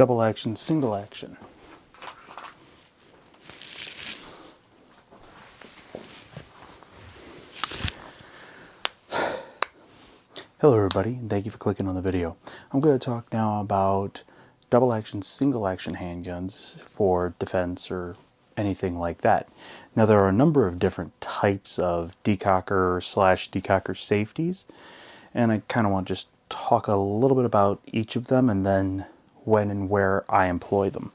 double action, single action. Hello everybody, and thank you for clicking on the video. I'm going to talk now about double action, single action handguns for defense or anything like that. Now there are a number of different types of decocker slash decocker safeties, and I kind of want to just talk a little bit about each of them and then when and where I employ them.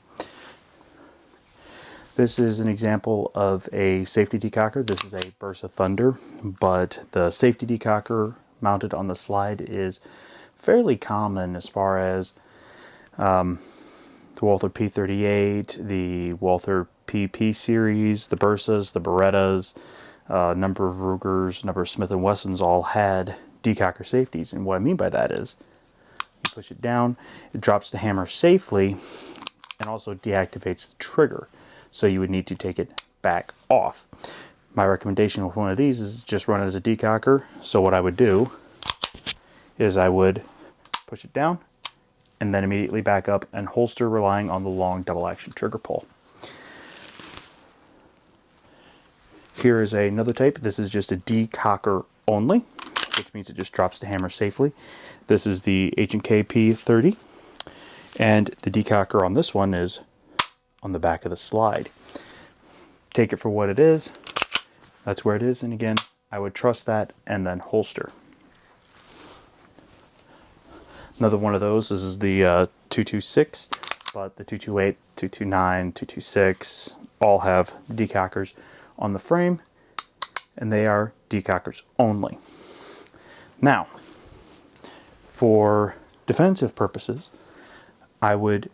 This is an example of a safety decocker. This is a Burst of Thunder, but the safety decocker mounted on the slide is fairly common as far as the Walther P38, the Walther PP series, the Bursas, the Berettas, a number of Rugers, a number of Smith & Wessons all had decocker safeties. And what I mean by that is you push it down, it drops the hammer safely and also deactivates the trigger. So you would need to take it back off. My recommendation with one of these is just run it as a decocker. So what I would do is I would push it down and then immediately back up and holster, relying on the long double action trigger pull. Here is another type. This is just a decocker only, which means it just drops the hammer safely. This is the H&K P30, and the decocker on this one is on the back of the slide. Take it for what it is. That's where it is, and again, I would trust that and then holster. Another one of those, this is the 226, but the 228, 229, 226 all have decockers on the frame, and they are decockers only. Now, for defensive purposes, I would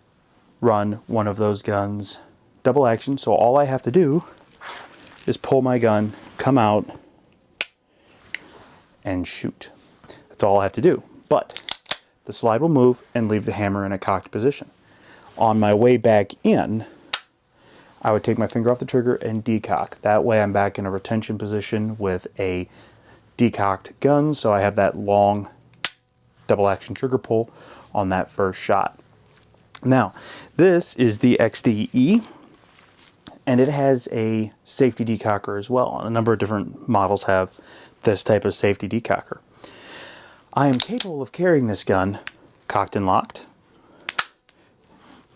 run one of those guns double action, so all I have to do is pull my gun, come out, and shoot. That's all I have to do. But the slide will move and leave the hammer in a cocked position. On my way back in, I would take my finger off the trigger and decock. That way I'm back in a retention position with a decocked gun, so I have that long double action trigger pull on that first shot. Now, this is the XDE, and it has a safety decocker as well. A number of different models have this type of safety decocker. I am capable of carrying this gun cocked and locked,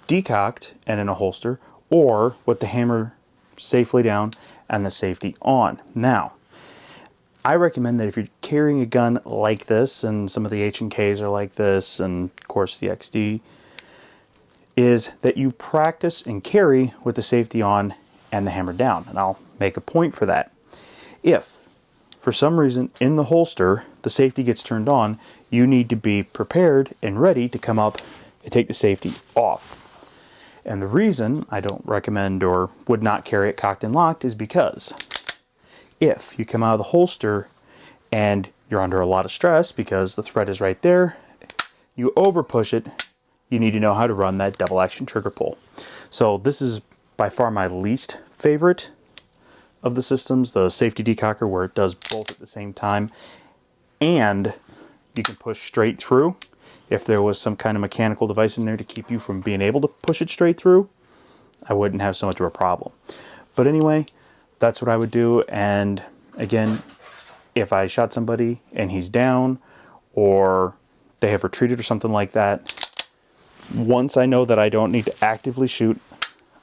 decocked and in a holster, or with the hammer safely down and the safety on. Now, I recommend that if you're carrying a gun like this, and some of the H&Ks are like this, and of course the XD, is that you practice and carry with the safety on and the hammer down. And I'll make a point for that. If, for some reason, in the holster, the safety gets turned on, you need to be prepared and ready to come up and take the safety off. And the reason I don't recommend or would not carry it cocked and locked is because if you come out of the holster and you're under a lot of stress because the thread is right there, you over push it, you need to know how to run that double action trigger pull. So this is by far my least favorite of the systems, the safety decocker, where it does both at the same time and you can push straight through. If there was some kind of mechanical device in there to keep you from being able to push it straight through, I wouldn't have so much of a problem. But anyway, that's what I would do. And again, if I shot somebody and he's down or they have retreated or something like that, once I know that I don't need to actively shoot,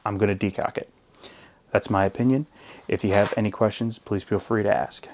I'm going to decock it. That's my opinion. If you have any questions, please feel free to ask.